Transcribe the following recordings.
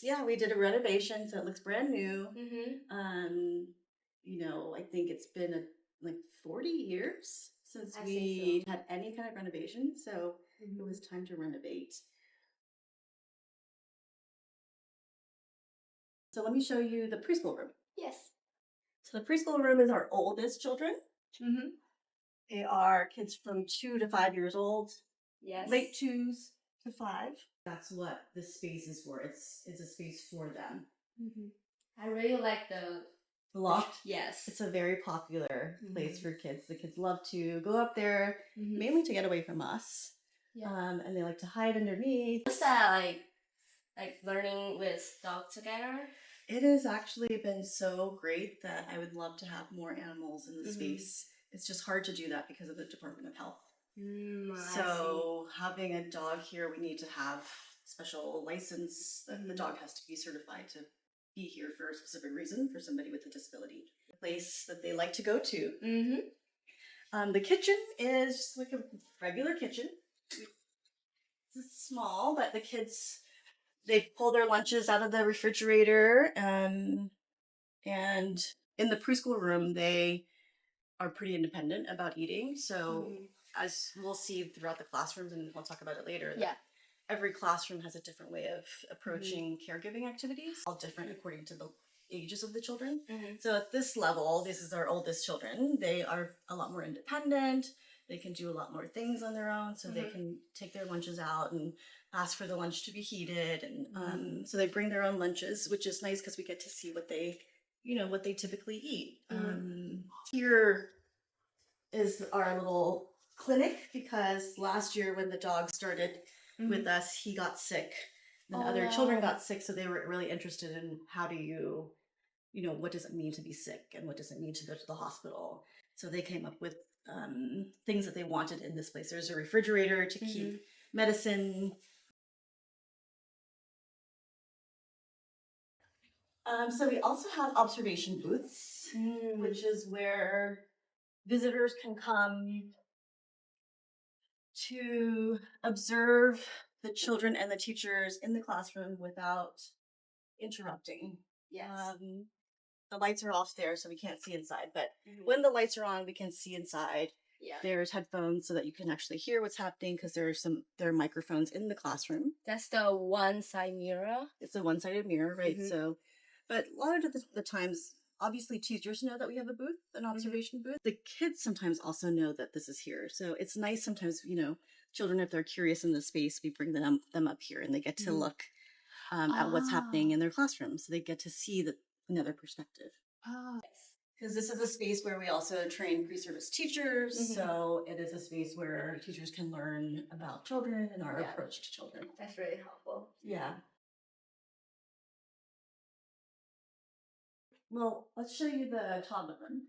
Yeah, we did a renovation, so it looks brand new. Mm-hmm. I think it's been like 40 years since I think we so. had any kind of renovation, so it was time to renovate. So let me show you the preschool room. Yes. So the preschool room is our oldest children. Mm-hmm. They are kids from 2 to 5 years old. Yes. Late 2s to 5. That's what this space is for. It's a space for them. Mm-hmm. I really like the Loft. Yes. It's a very popular place for kids. The kids love to go up there, Mm-hmm. mainly to get away from us. Yeah. And they like to hide underneath. What's that like learning with dogs together? It has actually been so great that I would love to have more animals in the space. It's just hard to do that because of the Department of Health. So having a dog here, we need to have special license. The dog has to be certified to be here for a specific reason for somebody with a disability. A place that they like to go to. Mm-hmm. The kitchen is like a regular kitchen. It's small, but the kids, they pull their lunches out of the refrigerator. And in the preschool room, they are pretty independent about eating. So as we'll see throughout the classrooms, and we'll talk about it later, every classroom has a different way of approaching caregiving activities, all different according to the ages of the children. So at this level, this is our oldest children. They are a lot more independent. They can do a lot more things on their own. So they can take their lunches out and ask for the lunch to be heated. And so they bring their own lunches, which is nice because we get to see what they typically eat. Here is our little clinic because last year when the dog started with us, he got sick. And other children got sick, so they were really interested in how do you, what does it mean to be sick and what does it mean to go to the hospital? So they came up with things that they wanted in this place. There's a refrigerator to keep medicine. So we also have observation booths, which is where visitors can come to observe the children and the teachers in the classroom without interrupting. Yes. The lights are off there, so we can't see inside. But when the lights are on, we can see inside. Yeah. There's headphones so that you can actually hear what's happening because there are microphones in the classroom. That's the one-side mirror. It's a one-sided mirror, right? So, but a lot of the times, obviously teachers know that we have a booth, an observation booth. The kids sometimes also know that this is here. So it's nice sometimes, children, if they're curious in the space, we bring them up here and they get to look at what's happening in their classroom. So they get to see another perspective. Because this is a space where we also train pre-service teachers. So it is a space where teachers can learn about children and our approach to children. That's really helpful. Yeah. Well, let's show you the toddler room.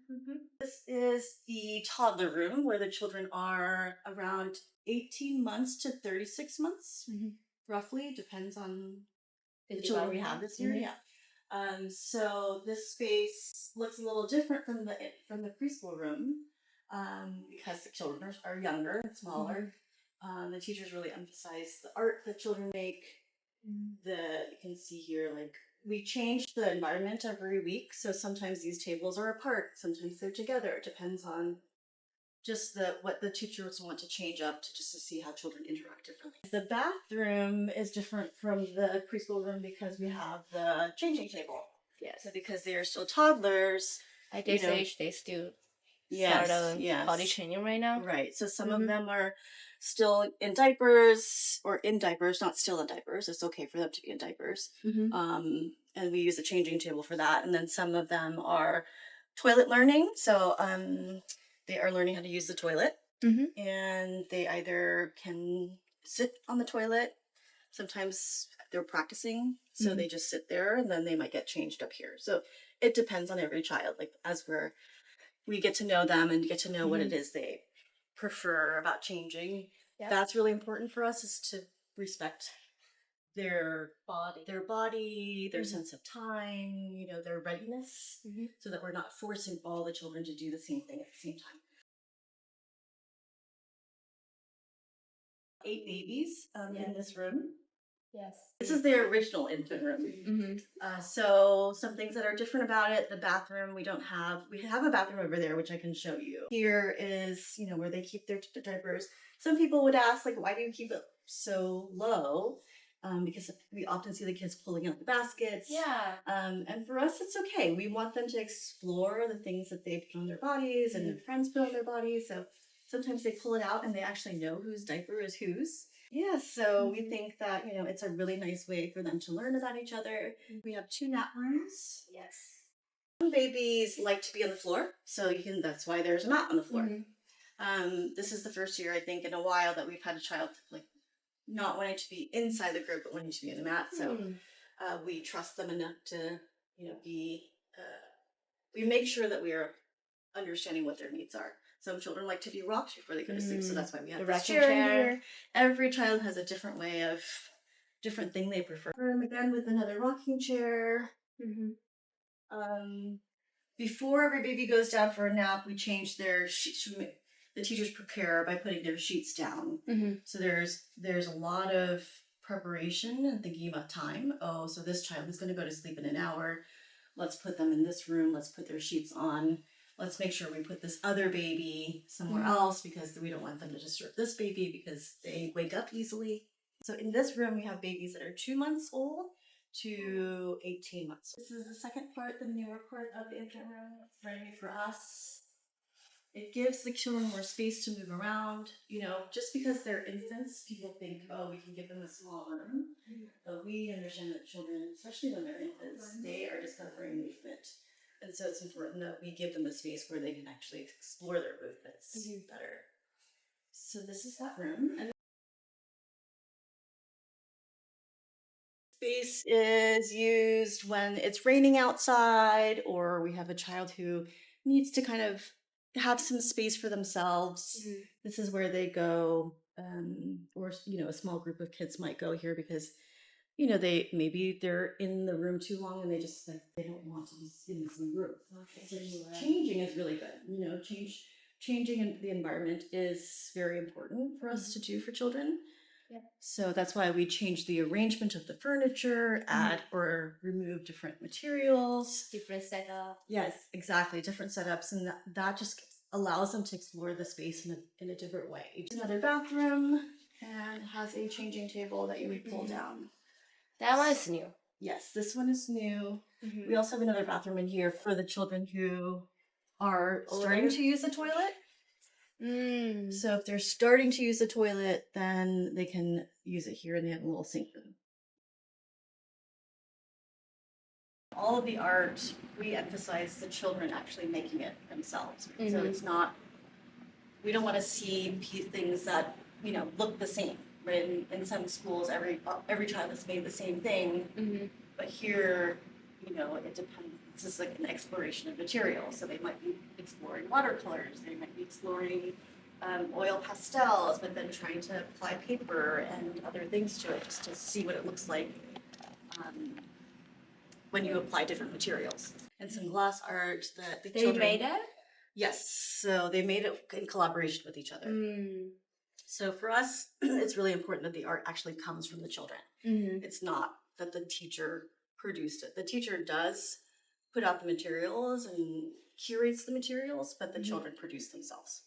This is the toddler room where the children are around 18 months to 36 months, roughly. Depends on the children we have this year. Yeah. So this space looks a little different from the preschool room because the children are younger and smaller. The teachers really emphasize the art that children make. You can see here, like, we change the environment every week, so sometimes these tables are apart, sometimes they're together. It depends on just what the teachers want to change up to see how children interact differently. The bathroom is different from the preschool room because we have the changing table. Yes. So because they are still toddlers, at this age, they still start potty training right now. Right. So some of them are still in diapers, not still in diapers. It's okay for them to be in diapers. And we use a changing table for that. And then some of them are toilet learning. So they are learning how to use the toilet. And they either can sit on the toilet. Sometimes they're practicing. So they just sit there and then they might get changed up here. So it depends on every child. Like as we get to know them and get to know what it is they prefer about changing. Yep. That's really important for us, is to respect their body, their sense of time, their readiness, so that we're not forcing all the children to do the same thing at the same time. 8 babies in this room. Yes. This is their original infant room. So some things that are different about it, the bathroom, we have a bathroom over there, which I can show you. Here is, where they keep their diapers. Some people would ask, like, why do you keep it so low? Because we often see the kids pulling out the baskets. Yeah. And for us, it's okay. We want them to explore the things that they put on their bodies and their friends put on their bodies. So sometimes they pull it out and they actually know whose diaper is whose. Yeah, so we think that, it's a really nice way for them to learn about each other. We have 2 nap rooms. Yes. Some babies like to be on the floor, so that's why there's a mat on the floor. This is the first year, I think, in a while that we've had a child, like, not wanting to be inside the group, but wanting to be in the mat. So we trust them enough to, we make sure that we are understanding what their needs are. Some children like to be rocked before they go to sleep, so that's why we have this chair here. Every child has a different thing they prefer. Again, with another rocking chair. Before every baby goes down for a nap, we change their sheets. The teachers prepare by putting their sheets down. So there's a lot of preparation and thinking about time. Oh, so this child is going to go to sleep in an hour. Let's put them in this room. Let's put their sheets on. Let's make sure we put this other baby somewhere else because we don't want them to disturb this baby because they wake up easily. So in this room, we have babies that are 2 months old to 18 months. This is the second part, the newer part of the infant room. It's ready for us. It gives the children more space to move around. Just because they're infants, people think, oh, we can give them a small room. But we understand that children, especially when they're infants, they are discovering movement. And so it's important that we give them a space where they can actually explore their movements better. So this is that room. And space is used when it's raining outside or we have a child who needs to kind of have some space for themselves. This is where they go, or a small group of kids might go here because they're in the room too long and they just they don't want to be in the same room. So changing is really good. Changing in the environment is very important for us to do for children. Yeah. So that's why we change the arrangement of the furniture, add or remove different materials. Different setup. Yes, exactly. Different setups. And that just allows them to explore the space in a different way. Another bathroom and has a changing table that you would pull down. That one is new. Yes, this one is new. We also have another bathroom in here for the children who are starting to use the toilet. So if they're starting to use the toilet, then they can use it here and they have a little sink room. All of the art, we emphasize the children actually making it themselves. So it's not, we don't want to see things that, look the same. Right? In some schools, every child has made the same thing. But here, it depends. It's just like an exploration of materials. So they might be exploring watercolors. They might be exploring oil pastels, but then trying to apply paper and other things to it just to see what it looks like when you apply different materials. And some glass art that the children made it? Yes. So they made it in collaboration with each other. So for us, it's really important that the art actually comes from the children. It's not that the teacher produced it. The teacher does put out the materials and curates the materials, but the children produce themselves.